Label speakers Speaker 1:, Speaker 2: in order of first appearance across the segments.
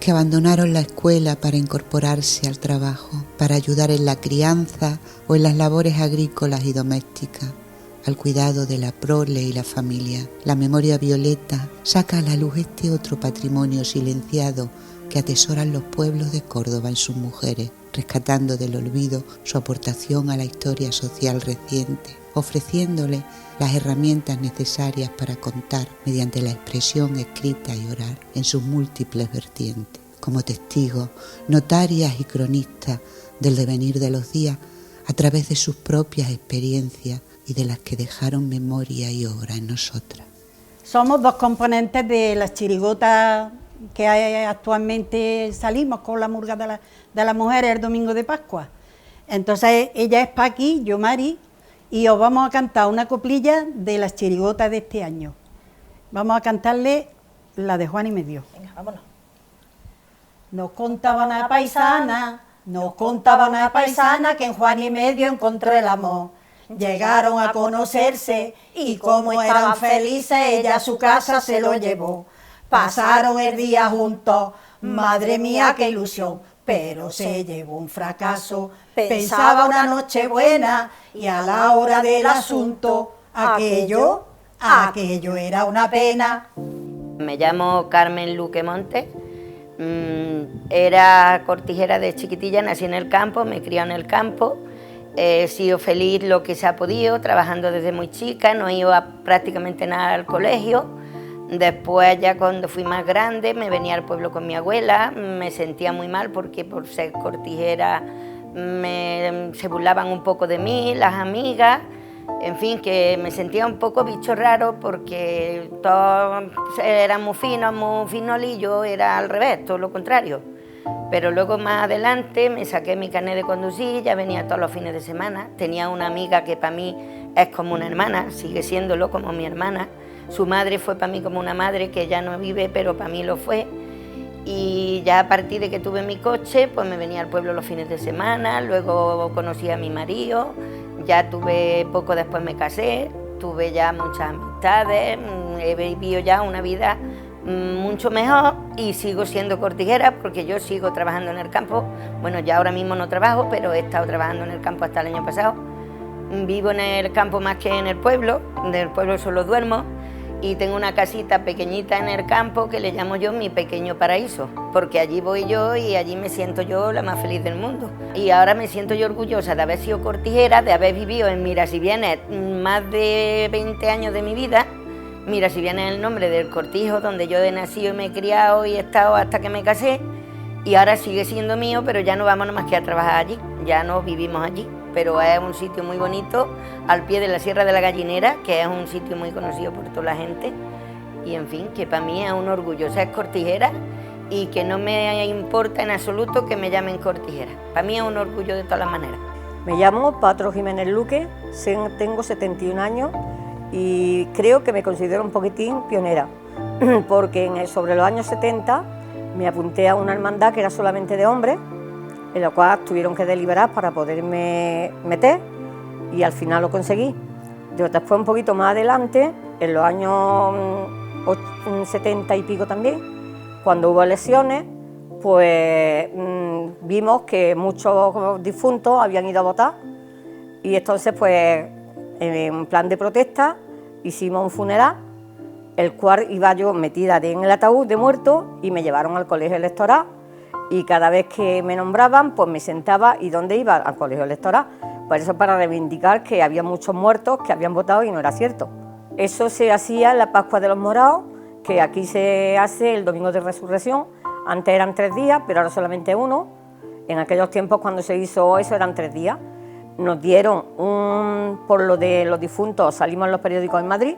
Speaker 1: que abandonaron la escuela para incorporarse al trabajo, para ayudar en la crianza o en las labores agrícolas y domésticas, al cuidado de la prole y la familia. La memoria violeta saca a la luz este otro patrimonio silenciado que atesoran los pueblos de Córdoba en sus mujeres, rescatando del olvido su aportación a la historia social reciente, ofreciéndole las herramientas necesarias para contar mediante la expresión escrita y oral en sus múltiples vertientes, como testigos, notarias y cronistas del devenir de los días a través de sus propias experiencias y de las que dejaron memoria y obra en nosotras.
Speaker 2: Somos dos componentes de las chirigotas que actualmente salimos con la murga de las mujeres el domingo de Pascua. Entonces ella es Paqui, yo Mari, y os vamos a cantar una coplilla de las chirigotas de este año. Vamos a cantarle la de Juan y Medio.
Speaker 3: Venga, vámonos.
Speaker 2: Nos contaba una paisana que en Juan y Medio encontró el amor. Llegaron a conocerse y como eran felices, ella a su casa se lo llevó. Pasaron el día juntos, madre mía qué ilusión, pero se llevó un fracaso. Pensaba una noche buena y a la hora del asunto, aquello era una pena.
Speaker 4: Me llamo Carmen Luque Montes, era cortijera de chiquitilla, nací en el campo, me crié en el campo. He sido feliz lo que se ha podido, trabajando desde muy chica, no iba prácticamente nada al colegio. Después, ya cuando fui más grande, me venía al pueblo con mi abuela, me sentía muy mal porque por ser cortijera se burlaban un poco de mí, las amigas, en fin, que me sentía un poco bicho raro porque todos eran muy finos y yo era al revés, todo lo contrario. Pero luego más adelante me saqué mi carnet de conducir, ya venía todos los fines de semana. Tenía una amiga que para mí es como una hermana, sigue siéndolo como mi hermana. Su madre fue para mí como una madre, que ya no vive, pero para mí lo fue. Y ya a partir de que tuve mi coche, pues me venía al pueblo los fines de semana, luego conocí a mi marido, ya poco después me casé, tuve ya muchas amistades, he vivido ya una vida mucho mejor y sigo siendo cortijera porque yo sigo trabajando en el campo. Bueno, ya ahora mismo no trabajo, pero he estado trabajando en el campo hasta el año pasado. Vivo en el campo más que en el pueblo, del pueblo solo duermo y tengo una casita pequeñita en el campo que le llamo yo mi pequeño paraíso, porque allí voy yo y allí me siento yo la más feliz del mundo. Y ahora me siento yo orgullosa de haber sido cortijera, de haber vivido en Mirasibienes más de 20 años de mi vida. Mirasibienes es el nombre del cortijo donde yo he nacido y me he criado y he estado hasta que me casé, y ahora sigue siendo mío, pero ya no vamos nada más que a trabajar allí, ya no vivimos allí, pero es un sitio muy bonito al pie de la Sierra de la Gallinera, que es un sitio muy conocido por toda la gente, y en fin, que para mí es un orgullo ser cortijera y que no me importa en absoluto que me llamen cortijera. Para mí es un orgullo de todas las maneras.
Speaker 3: Me llamo Patro Jiménez Luque, tengo 71 años y creo que me considero un poquitín pionera, porque sobre los años 70 me apunté a una hermandad que era solamente de hombres, en la cual tuvieron que deliberar para poderme meter y al final lo conseguí. Después, un poquito más adelante, en los años 70 y pico también, cuando hubo elecciones, pues vimos que muchos difuntos habían ido a votar y entonces, pues, en plan de protesta, hicimos un funeral, el cual iba yo metida en el ataúd de muerto y me llevaron al colegio electoral y cada vez que me nombraban, pues me sentaba y ¿dónde iba? Al colegio electoral. Por eso, para reivindicar que había muchos muertos que habían votado y no era cierto. Eso se hacía en la Pascua de los Morados, que aquí se hace el Domingo de Resurrección. Antes eran 3 días, pero ahora solamente uno. En aquellos tiempos, cuando se hizo eso, eran 3 días. Nos dieron por lo de los difuntos, salimos en los periódicos en Madrid,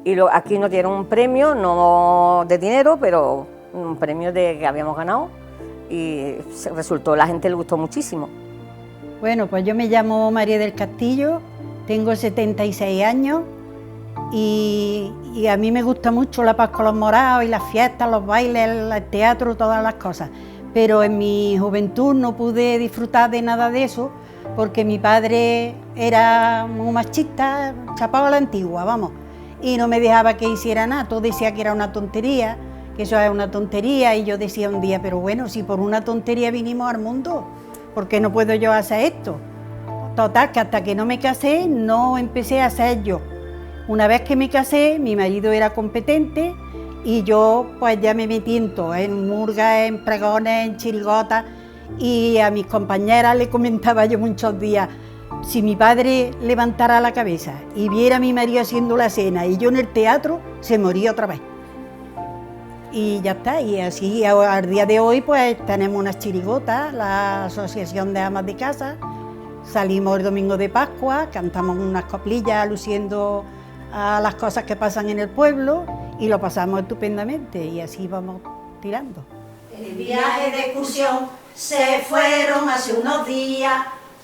Speaker 3: y aquí nos dieron un premio, no de dinero, pero un premio que habíamos ganado, y resultó, la gente le gustó muchísimo.
Speaker 2: Bueno, pues yo me llamo María del Castillo, tengo 76 años y a mí me gusta mucho la Pascua de los Morados y las fiestas, los bailes, el teatro, todas las cosas. Pero en mi juventud no pude disfrutar de nada de eso porque mi padre era muy machista, chapaba a la antigua, vamos, y no me dejaba que hiciera nada, todo decía que era una tontería que eso es una tontería, y yo decía un día, pero bueno, si por una tontería vinimos al mundo, ¿por qué no puedo yo hacer esto? Total, que hasta que no me casé, no empecé a hacer yo. Una vez que me casé, mi marido era competente y yo pues ya me metí en todo, en murgas, en pregones, en chirigotas, y a mis compañeras le comentaba yo muchos días, si mi padre levantara la cabeza y viera a mi marido haciendo la cena y yo en el teatro, se moría otra vez. Y ya está, y así al día de hoy pues tenemos unas chirigotas, la Asociación de Amas de Casa, salimos el domingo de Pascua, cantamos unas coplillas luciendo a las cosas que pasan en el pueblo y lo pasamos estupendamente y así vamos tirando.
Speaker 5: En viaje de excursión se fueron hace unos días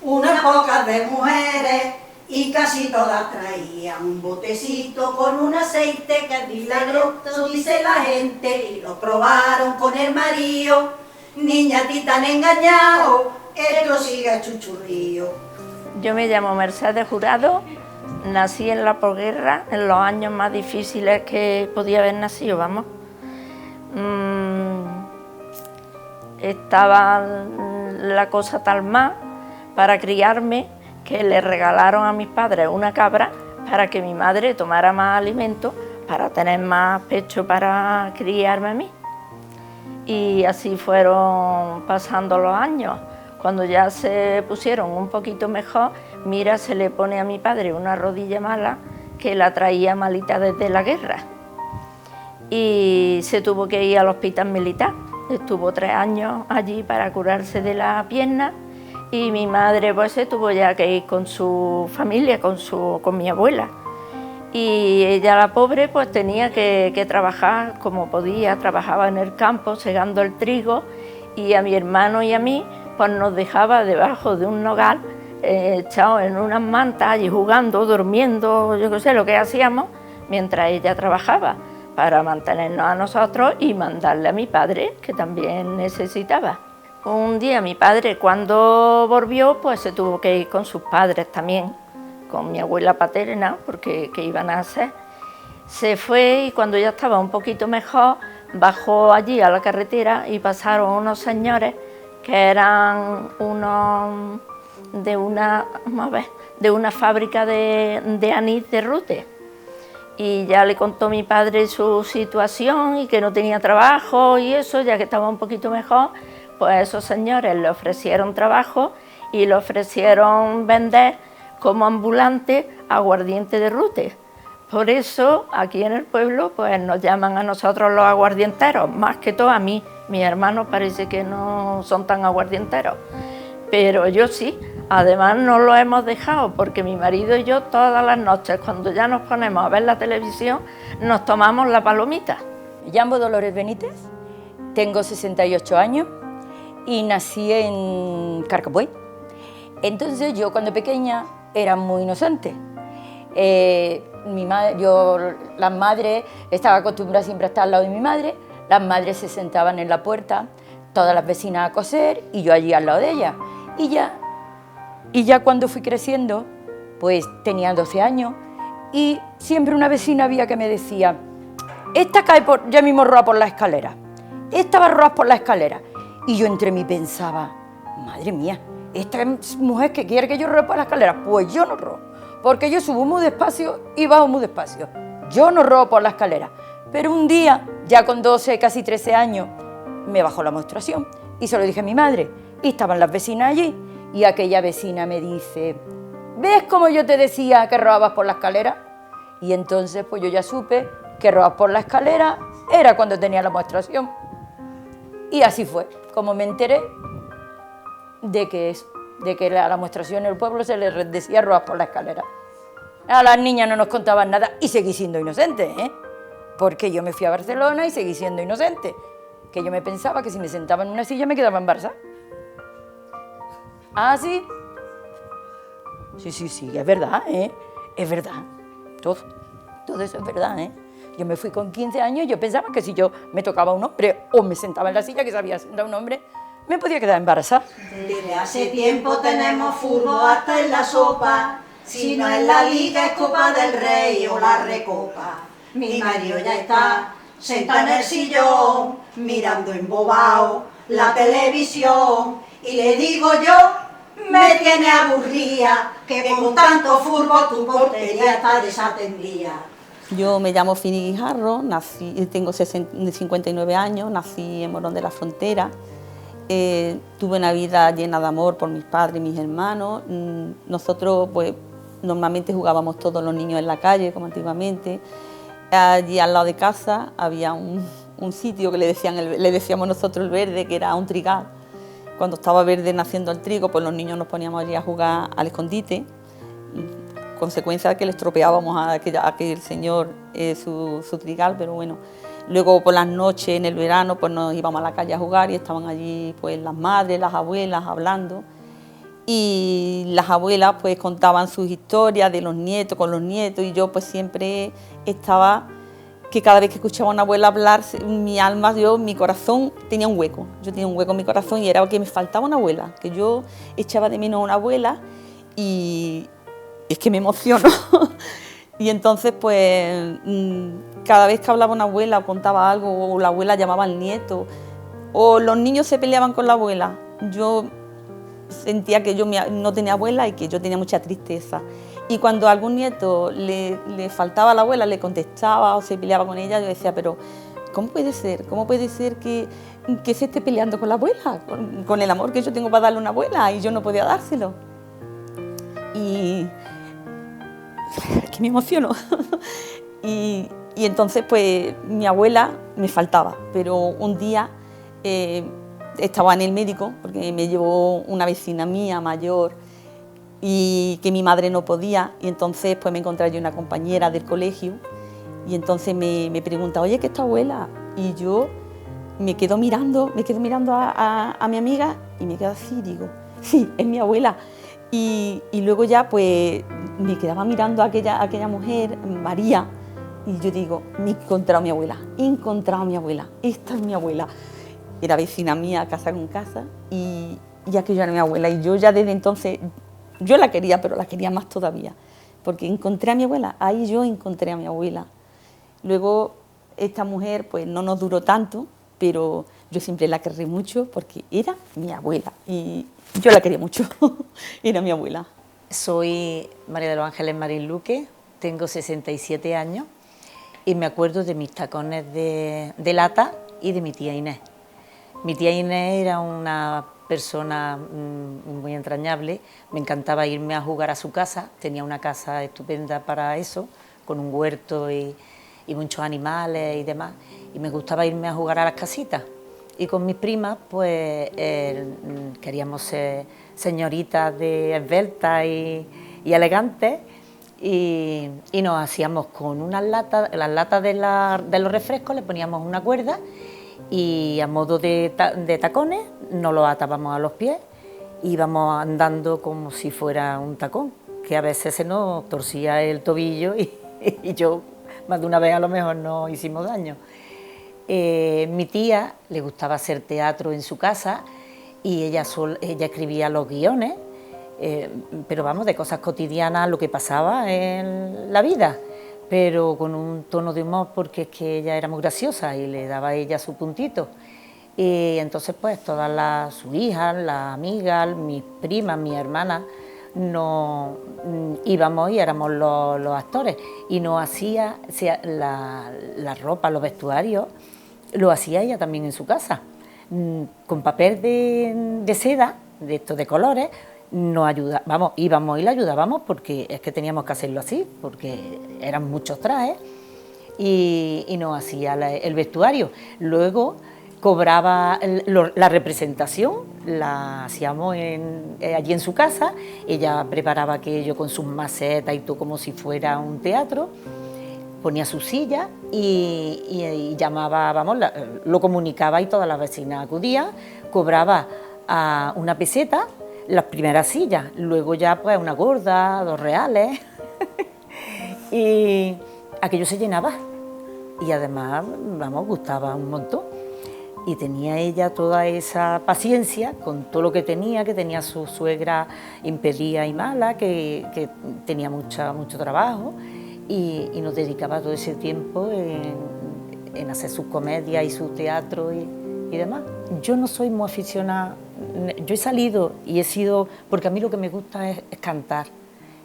Speaker 5: unas pocas de mujeres y casi todas traían un botecito con un aceite que es milagroso, dice la gente, y lo probaron con el marido. Niña, a ti tan engañado, esto sigue a chuchurrío.
Speaker 6: Yo me llamo Mercedes Jurado, nací en la posguerra, en los años más difíciles que podía haber nacido, vamos. Estaba la cosa tal más para criarme que le regalaron a mis padres una cabra para que mi madre tomara más alimento, para tener más pecho para criarme a mí. Y así fueron pasando los años. Cuando ya se pusieron un poquito mejor, mira, se le pone a mi padre una rodilla mala que la traía malita desde la guerra. Y se tuvo que ir al hospital militar. Estuvo 3 años allí para curarse de la pierna. Y mi madre pues se tuvo ya que ir con su familia, con mi abuela. Y ella, la pobre, pues tenía que trabajar como podía, trabajaba en el campo segando el trigo, y a mi hermano y a mí pues nos dejaba debajo de un nogal, echados en unas mantas y jugando, durmiendo, yo qué sé, lo que hacíamos, mientras ella trabajaba, para mantenernos a nosotros y mandarle a mi padre, que también necesitaba. Un día mi padre, cuando volvió, pues se tuvo que ir con sus padres también, con mi abuela paterna, porque ¿qué iban a hacer? Se fue y cuando ya estaba un poquito mejor, bajó allí a la carretera y pasaron unos señores que eran unos de una fábrica de anís de Rute. Y ya le contó mi padre su situación y que no tenía trabajo y eso, ya que estaba un poquito mejor, pues esos señores le ofrecieron trabajo y le ofrecieron vender como ambulante aguardiente de Rute. Por eso aquí en el pueblo pues nos llaman a nosotros los aguardienteros, más que todo a mí. Mis hermanos parece que no son tan aguardienteros, pero yo sí. Además no lo hemos dejado porque mi marido y yo todas las noches, cuando ya nos ponemos a ver la televisión, nos tomamos la palomita.
Speaker 7: Me llamo Dolores Benítez, tengo 68 años y nací en Carcapuey. Entonces yo cuando pequeña era muy inocente. Las madres, estaba acostumbrada siempre a estar al lado de mi madre, las madres se sentaban en la puerta, todas las vecinas a coser y yo allí al lado de ellas. Y ya cuando fui creciendo, pues tenía 12 años y siempre una vecina había que me decía, esta cae ya mismo roa por la escalera, esta va a roar por la escalera. Y yo entre mí pensaba, madre mía, esta mujer que quiere que yo roe por la escalera, pues yo no robo, porque yo subo muy despacio y bajo muy despacio. Yo no robo por la escalera. Pero un día, ya con 12, casi 13 años, me bajó la menstruación y se lo dije a mi madre. Y estaban las vecinas allí y aquella vecina me dice, ¿ves cómo yo te decía que robabas por la escalera? Y entonces pues yo ya supe que robar por la escalera era cuando tenía la menstruación. Y así fue, como me enteré de que a la menstruación en el pueblo se les decía robar por la escalera. A las niñas no nos contaban nada y seguí siendo inocente, porque yo me fui a Barcelona y seguí siendo inocente, que yo me pensaba que si me sentaba en una silla me quedaba embarazada. ¿Ah, sí? Sí, es verdad, es verdad, todo eso es verdad, Yo me fui con 15 años y yo pensaba que si yo me tocaba un hombre o me sentaba en la silla que sabía sentar un hombre, me podía quedar embarazada.
Speaker 5: Desde hace tiempo tenemos fútbol hasta en la sopa, si no es la Liga es Copa del Rey o la Recopa. Mi marido ya está sentada en el sillón, mirando embobado la televisión, y le digo yo, me tiene aburrida, que con tanto furbo tu portería está desatendida.
Speaker 8: Yo me llamo Fini Guijarro, tengo 59 años, nací en Morón de la Frontera. Tuve una vida llena de amor por mis padres y mis hermanos. Nosotros pues normalmente jugábamos todos los niños en la calle, como antiguamente. Allí al lado de casa había un sitio que le decíamos nosotros el verde, que era un trigal. Cuando estaba verde naciendo el trigo, pues los niños nos poníamos allí a jugar al escondite. Consecuencia de que le estropeábamos a aquel señor su trigal, pero bueno. Luego por las noches, en el verano, pues nos íbamos a la calle a jugar y estaban allí pues las madres, las abuelas hablando. Y las abuelas pues contaban sus historias de los nietos con los nietos, y yo pues siempre estaba, que cada vez que escuchaba a una abuela hablar, mi alma, mi corazón tenía un hueco. Yo tenía un hueco en mi corazón y era que me faltaba una abuela, que yo echaba de menos a una abuela, y es que me emociono. Y entonces pues cada vez que hablaba una abuela o contaba algo, o la abuela llamaba al nieto, o los niños se peleaban con la abuela, yo sentía que yo no tenía abuela y que yo tenía mucha tristeza. Y cuando a algún nieto le faltaba a la abuela, le contestaba o se peleaba con ella, yo decía, pero ¿cómo puede ser? ¿Cómo puede ser que se esté peleando con la abuela? Con el amor que yo tengo para darle a una abuela, y yo no podía dárselo. Y que me emociono. y entonces pues mi abuela me faltaba, pero un día estaba en el médico, porque me llevó una vecina mía mayor, y que mi madre no podía, y entonces pues me encontré yo una compañera del colegio, y entonces me pregunta, oye, ¿qué es tu abuela? Y yo me quedo mirando a mi amiga, y me quedo así, digo, sí, es mi abuela. Y luego ya pues me quedaba mirando a aquella mujer, María, y yo digo, me he encontrado a mi abuela, esta es mi abuela. Era vecina mía, casa con casa, y aquello era mi abuela. Y yo ya desde entonces, yo la quería, pero la quería más todavía, porque encontré a mi abuela, ahí yo encontré a mi abuela. Luego esta mujer pues no nos duró tanto, pero yo siempre la querré mucho porque era mi abuela y yo la quería mucho, era mi abuela.
Speaker 9: Soy María de los Ángeles Marín Luque, tengo 67 años y me acuerdo de mis tacones de lata y de mi tía Inés. Mi tía Inés era una persona muy entrañable, me encantaba irme a jugar a su casa, tenía una casa estupenda para eso, con un huerto y muchos animales y demás, y me gustaba irme a jugar a las casitas. Y con mis primas, pues queríamos ser señoritas de esbeltas y elegantes, y nos hacíamos con unas latas, las latas de los refrescos, le poníamos una cuerda y a modo de tacones nos los atábamos a los pies y íbamos andando como si fuera un tacón, que a veces se nos torcía el tobillo y yo más de una vez a lo mejor nos hicimos daño. Mi tía le gustaba hacer teatro en su casa y ella escribía los guiones, pero vamos, de cosas cotidianas, lo que pasaba en la vida, pero con un tono de humor, porque es que ella era muy graciosa y le daba a ella su puntito. Y entonces pues todas sus hijas, las amigas, mis primas, mis hermanas, íbamos y éramos los actores, y nos hacía la ropa, los vestuarios, lo hacía ella también en su casa, con papel de seda, de estos de colores. Íbamos y la ayudábamos porque es que teníamos que hacerlo así, porque eran muchos trajes, y nos hacía el vestuario. Luego cobraba la representación, la hacíamos allí en su casa, ella preparaba aquello con sus macetas y todo como si fuera un teatro, ponía su silla y llamaba, lo comunicaba y todas las vecinas acudían, cobraba a una peseta las primeras sillas, luego ya pues una gorda, 2 reales y aquello se llenaba y además, gustaba un montón. Y tenía ella toda esa paciencia con todo lo que tenía su suegra impedida y mala, que tenía mucho trabajo, y nos dedicaba todo ese tiempo en hacer sus comedias y su teatro y demás. Yo no soy muy aficionada, yo he salido y he sido, porque a mí lo que me gusta es cantar,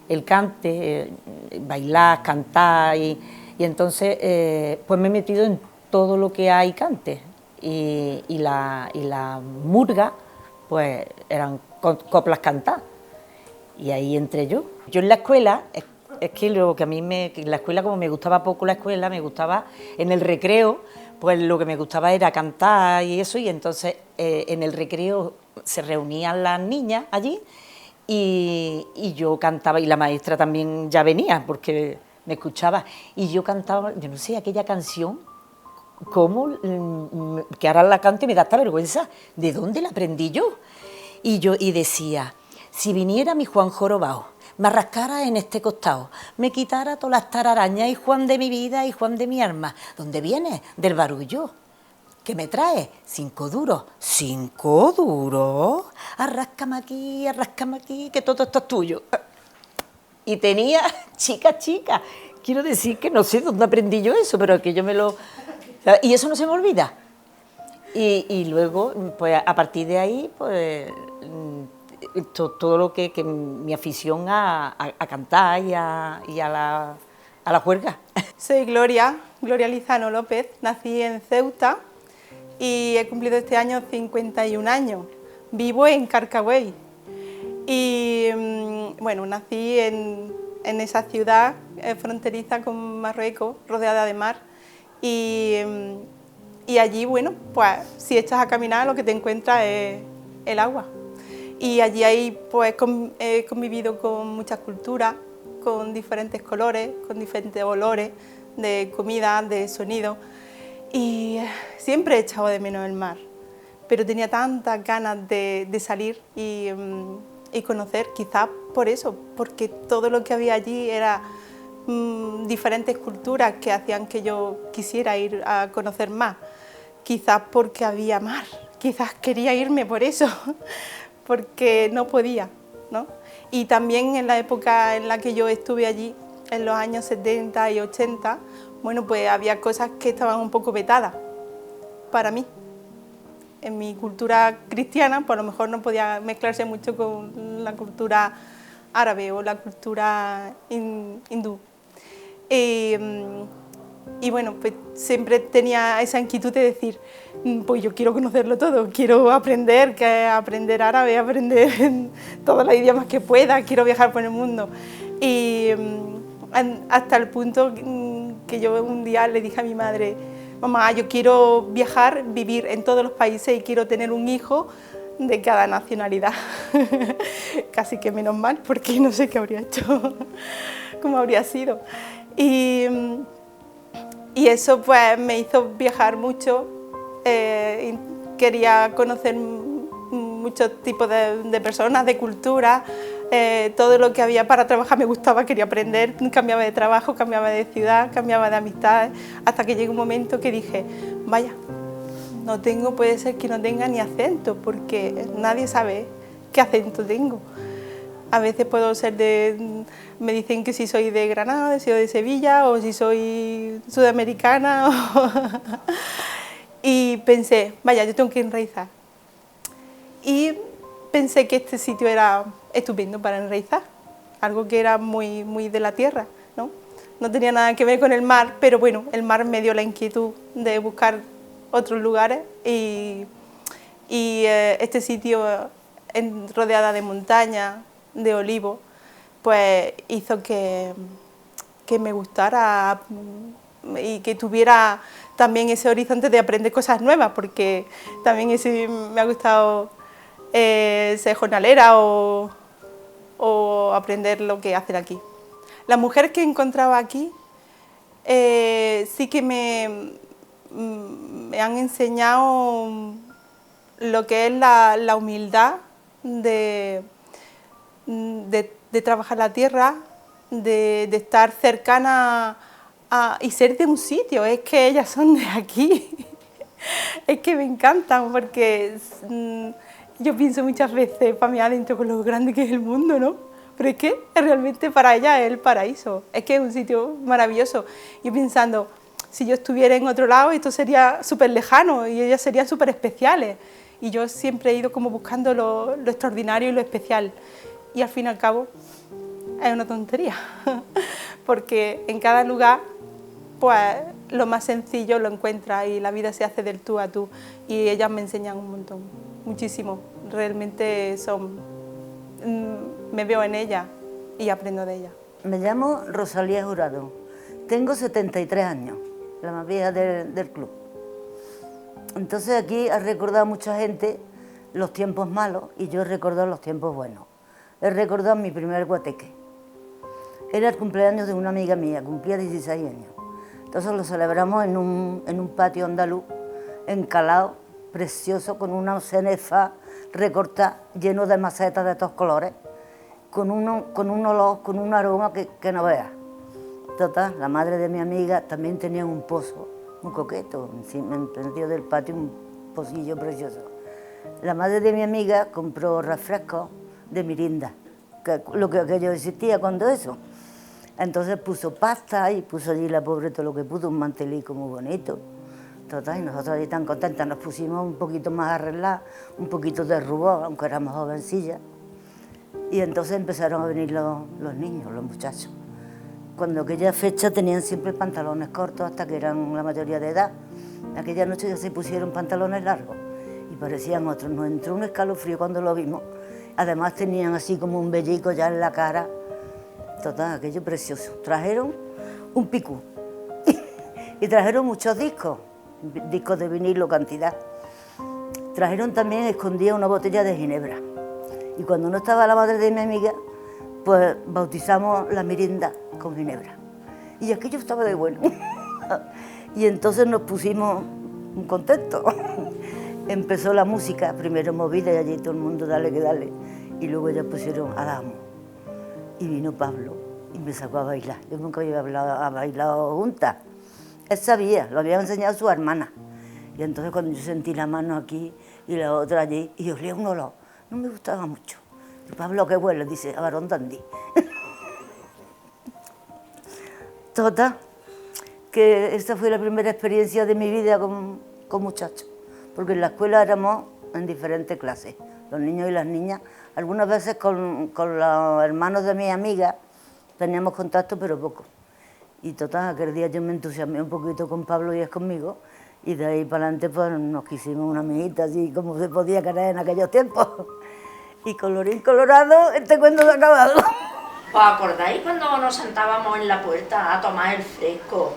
Speaker 9: el cante, bailar, cantar y entonces pues me he metido en todo lo que hay cante y la murga pues eran coplas cantadas y ahí entré yo. Yo en la escuela, es que lo que a mí en la escuela, como me gustaba poco la escuela, me gustaba en el recreo, pues lo que me gustaba era cantar y eso, y entonces en el recreo se reunían las niñas allí y yo cantaba, y la maestra también ya venía porque me escuchaba, y yo cantaba, yo no sé, aquella canción, que ahora la canto y me da esta vergüenza, ¿de dónde la aprendí yo? Y decía, si viniera mi Juan jorobao, me arrascara en este costado, me quitara todas las tararañas y Juan de mi vida y Juan de mi alma. ¿Dónde viene? Del barullo. ¿Qué me trae? 5 duros. ¿5 duros? Arráscame aquí, que todo esto es tuyo. Y tenía, chica, quiero decir que no sé dónde aprendí yo eso, pero que yo me lo... Y eso no se me olvida. Y luego, pues a partir de ahí, pues... todo lo que mi afición a cantar y a la juerga.
Speaker 10: Soy Gloria Lizano López, nací en Ceuta y he cumplido este año 51 años. Vivo en Carcagüey y bueno, nací en esa ciudad fronteriza con Marruecos, rodeada de mar y allí, bueno, pues si echas a caminar lo que te encuentras es el agua. Y allí pues, he convivido con muchas culturas, con diferentes colores, con diferentes olores de comida, de sonido. Y siempre he echado de menos el mar, pero tenía tantas ganas de salir y conocer, quizás por eso, porque todo lo que había allí era diferentes culturas que hacían que yo quisiera ir a conocer más. Quizás porque había mar, quizás quería irme por eso. Porque no podía, ¿no? Y también en la época en la que yo estuve allí, en los años 70 y 80, bueno, pues había cosas que estaban un poco vetadas para mí. En mi cultura cristiana, pues a lo mejor no podía mezclarse mucho con la cultura árabe o la cultura hindú. Y bueno, pues siempre tenía esa inquietud de decir, pues yo quiero conocerlo todo, quiero aprender árabe, aprender todos los idiomas que pueda, quiero viajar por el mundo. Y hasta el punto que yo un día le dije a mi madre, mamá, yo quiero viajar, vivir en todos los países y quiero tener un hijo de cada nacionalidad. Casi que menos mal, porque no sé qué habría hecho, cómo habría sido. Y eso pues me hizo viajar mucho, quería conocer muchos tipos de personas, de culturas, todo lo que había para trabajar me gustaba, quería aprender, cambiaba de trabajo, cambiaba de ciudad, cambiaba de amistades, hasta que llegó un momento que dije, vaya, puede ser que no tenga ni acento, porque nadie sabe qué acento tengo. A veces puedo ser me dicen que si soy de Granada, si soy de Sevilla o si soy sudamericana. Y pensé, vaya, yo tengo que enraizar. Y pensé que este sitio era estupendo para enraizar, algo que era muy, muy de la tierra, ¿no? No tenía nada que ver con el mar, pero bueno, el mar me dio la inquietud de buscar otros lugares y este sitio rodeada de montañas, de olivos, pues hizo que me gustara y que tuviera también ese horizonte de aprender cosas nuevas, porque también me ha gustado ser jornalera o aprender lo que hacen aquí. Las mujeres que encontraba aquí sí que me han enseñado lo que es la humildad de trabajar la tierra, de estar cercana y ser de un sitio. Es que ellas son de aquí. Es que me encantan porque yo pienso muchas veces para mí adentro con lo grande que es el mundo, ¿no? Pero es que realmente para ellas es el paraíso. Es que es un sitio maravilloso. Yo pensando, si yo estuviera en otro lado esto sería súper lejano y ellas serían súper especiales. Y yo siempre he ido como buscando lo extraordinario y lo especial. Y al fin y al cabo es una tontería, porque en cada lugar pues lo más sencillo lo encuentras y la vida se hace del tú a tú. Y ellas me enseñan un montón, muchísimo. Realmente me veo en ellas y aprendo de ellas.
Speaker 11: Me llamo Rosalía Jurado, tengo 73 años, la más vieja del club. Entonces aquí ha recordado mucha gente los tiempos malos y yo he recordado los tiempos buenos. He recordado mi primer guateque. Era el cumpleaños de una amiga mía, cumplía 16 años. Entonces lo celebramos en un patio andaluz, encalado, precioso, con una cenefa recortada, lleno de macetas de todos colores, con un olor, con un aroma que no veas. Total, la madre de mi amiga también tenía un pozo, un coqueto, en medio del patio, un pocillo precioso. La madre de mi amiga compró refrescos de mirinda, lo que aquello existía cuando eso. Entonces puso pasta y puso allí la pobre todo lo que pudo, un mantelico muy bonito. Total, y nosotros allí tan contentas nos pusimos un poquito más arregladas, un poquito de rubor, aunque éramos jovencillas. Y entonces empezaron a venir los niños, los muchachos. Cuando aquella fecha tenían siempre pantalones cortos hasta que eran la mayoría de edad. Aquella noche ya se pusieron pantalones largos y parecían otros. Nos entró un escalofrío cuando lo vimos. Además tenían así como un vellico ya en la cara. Total, aquello precioso. Trajeron un picú y trajeron muchos discos de vinilo cantidad. Trajeron también escondida una botella de ginebra. Y cuando no estaba la madre de mi amiga, pues bautizamos la mirinda con ginebra. Y aquello estaba de bueno. Y entonces nos pusimos contentos. Empezó la música, primero movida y allí todo el mundo dale que dale. Y luego ya pusieron Adamo. Y vino Pablo y me sacó a bailar. Yo nunca había bailado juntas. Él sabía, lo había enseñado su hermana. Y entonces cuando yo sentí la mano aquí y la otra allí, y olía un olor, no me gustaba mucho. Y Pablo, qué huele, dice, a varón dandí. Total, que esta fue la primera experiencia de mi vida con muchachos. Porque en la escuela éramos en diferentes clases, los niños y las niñas. Algunas veces con los hermanos de mi amiga teníamos contacto, pero poco. Y total, aquel día yo me entusiasmé un poquito con Pablo y es conmigo, y de ahí para adelante pues nos quisimos una amiguita, así como se podía querer en aquellos tiempos. Y colorín colorado, este cuento se ha acabado.
Speaker 6: ¿Os acordáis cuando nos sentábamos en la puerta a tomar el fresco?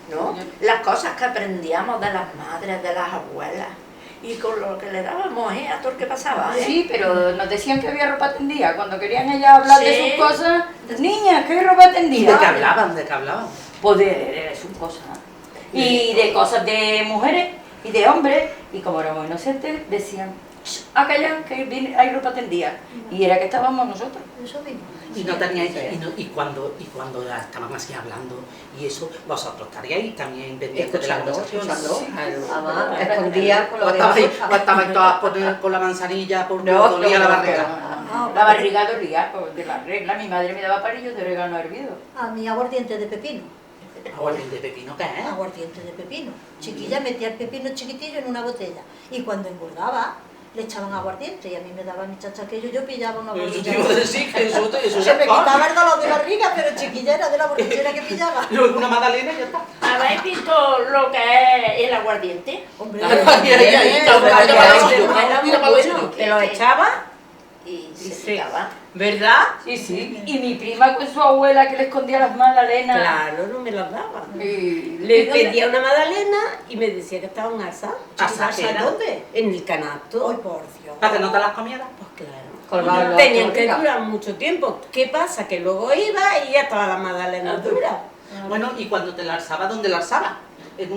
Speaker 6: ¿No? Las cosas que aprendíamos de las madres, de las abuelas. Y con lo que le dábamos, a todo el que pasaba,
Speaker 7: Sí, pero nos decían que había ropa tendida. Cuando querían ellas hablar de sus cosas, niñas, ¿qué hay ropa tendida?
Speaker 12: ¿De qué hablaban? ¿De qué hablaban?
Speaker 7: Pues de sus cosas. Y de cosas de mujeres y de hombres. Y como éramos inocentes, decían, aquella que hay ropa tendida. Y era que estábamos nosotros.
Speaker 5: Eso mismo.
Speaker 12: Y no teníais, y cuando estaban así hablando y eso, vosotros estaríais también pendientes de la conversación.
Speaker 3: Escondía
Speaker 12: o estabais todas con la manzanilla porque dolía la barriga.
Speaker 7: La barriga dolía de la regla. Mi madre me daba parillos de orégano hervido.
Speaker 5: A mí aguardiente de pepino.
Speaker 12: ¿Aguardiente de pepino qué es?
Speaker 5: Aguardiente de pepino. Chiquilla metía el pepino chiquitillo en una botella y cuando engordaba le echaban aguardiente y a mí me daba mi chacha aquello, yo pillaba una botella.
Speaker 12: Eso te iba a decir que eso
Speaker 5: se me quitaba el dolor de barriga, pero chiquilla era de la borrachera que pillaba.
Speaker 12: Luego una magdalena y ya está.
Speaker 6: ¿Habéis visto lo que es el aguardiente?
Speaker 5: Hombre,
Speaker 3: Te lo echaba
Speaker 6: y se quitaba.
Speaker 3: ¿Verdad?
Speaker 7: Sí, sí. Y mi prima con su abuela que le escondía las magdalenas.
Speaker 3: Claro, no me las daba.
Speaker 7: Y
Speaker 3: Le pedía una magdalena y me decía que estaban asadas.
Speaker 12: ¿Asadas en
Speaker 5: dónde?
Speaker 3: En el canasto.
Speaker 5: Ay, por Dios.
Speaker 12: ¿Para que no te las comieras?
Speaker 3: Pues claro. Tenían que durar mucho tiempo. ¿Qué pasa? Que luego iba y ya estaba la magdalena dura.
Speaker 12: Bueno, ¿y cuando te la alzaba, dónde la alzaba? En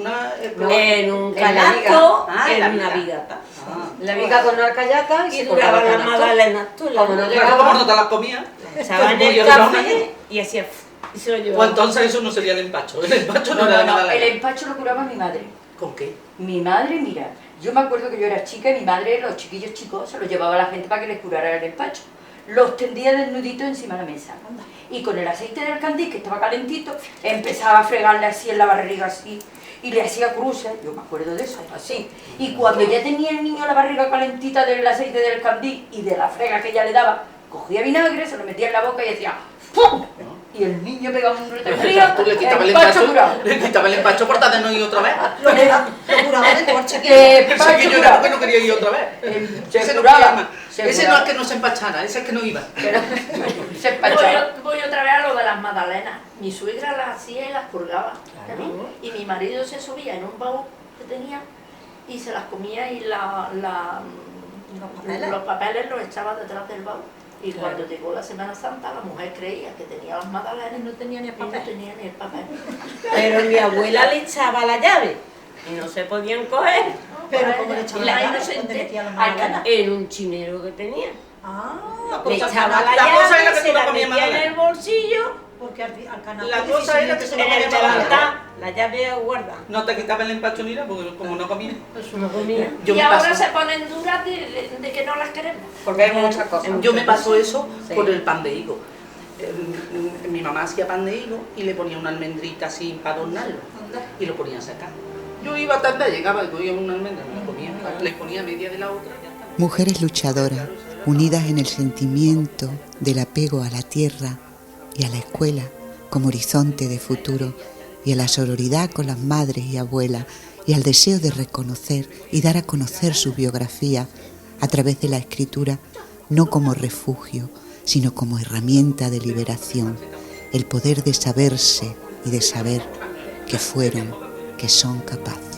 Speaker 3: un canasto, en una vigata.
Speaker 7: la viga con una alcayaca
Speaker 3: Y duraban las magdalenas tulas.
Speaker 12: Como no te las comías.
Speaker 3: Echaban el café y hacía... Y se lo llevaban.
Speaker 12: Pues entonces eso no sería el empacho. El empacho no era la magdalena.
Speaker 7: El empacho lo curaba mi madre.
Speaker 12: ¿Con qué?
Speaker 7: Mi madre, mira, yo me acuerdo que yo era chica y mi madre, los chiquillos chicos, se los llevaba a la gente para que les curara el empacho. Los tendía desnuditos encima de la mesa. Y con el aceite del candil, que estaba calentito, empezaba a fregarle así en la barriga, así. y le hacía cruces, yo me acuerdo de eso, así. Y cuando ya tenía el niño la barriga calentita del aceite del candí y de la frega que ella le daba, cogía vinagre, se lo metía en la boca y decía ¡pum! Y el niño pegaba un grito frío,
Speaker 12: le quitaba el empacho por tarde no ir otra vez.
Speaker 5: Lo curaba de torcha.
Speaker 12: Ese que lloraba porque no quería ir otra vez. Ese no quería. Ese no es que no se empachara, ese es que no iba.
Speaker 7: Se empachaba.
Speaker 6: Voy otra vez a lo de las magdalenas. Mi suegra las hacía y las purgaba. Y mi marido se subía en un baúl que tenía y se las comía y los papeles los echaba detrás del baúl. Y cuando llegó la Semana Santa, la mujer creía que tenía las magdalenas y no tenía ni el papel.
Speaker 2: Pero mi abuela le echaba la llave y no se podían coger.
Speaker 5: Pero como le echaba
Speaker 2: la
Speaker 5: la
Speaker 2: llave,
Speaker 5: llave, ¿dónde metía las
Speaker 2: al
Speaker 5: magdalenas?
Speaker 2: en un chinero que tenía.
Speaker 5: Le
Speaker 2: echaba la
Speaker 12: cosa era
Speaker 2: llave,
Speaker 12: que
Speaker 2: se
Speaker 12: tú no
Speaker 2: la
Speaker 12: comías
Speaker 2: metía en
Speaker 12: magdalena.
Speaker 2: el bolsillo.
Speaker 5: Porque al canal
Speaker 12: La cosa era que se lo
Speaker 2: En el
Speaker 12: comía
Speaker 2: delantal, la llave guarda.
Speaker 12: No te quitaba el empacho ni nada, porque como no comía.
Speaker 2: Eso no comía.
Speaker 6: Y ahora se ponen duras de que no las queremos.
Speaker 7: Porque hay muchas cosas.
Speaker 12: Yo me pasó eso
Speaker 7: Sí.
Speaker 12: por el pan de higo. Mi mamá hacía pan de higo y le ponía una almendrita así para adornarlo y lo ponía a secar. Yo iba tarde, llegaba y cogía una almendra, me la comía, le ponía media de la otra y ya está.
Speaker 1: Mujeres luchadoras, unidas en el sentimiento del apego a la tierra y a la escuela como horizonte de futuro, y a la sororidad con las madres y abuelas, y al deseo de reconocer y dar a conocer su biografía a través de la escritura, no como refugio, sino como herramienta de liberación, el poder de saberse y de saber que fueron, que son capaces.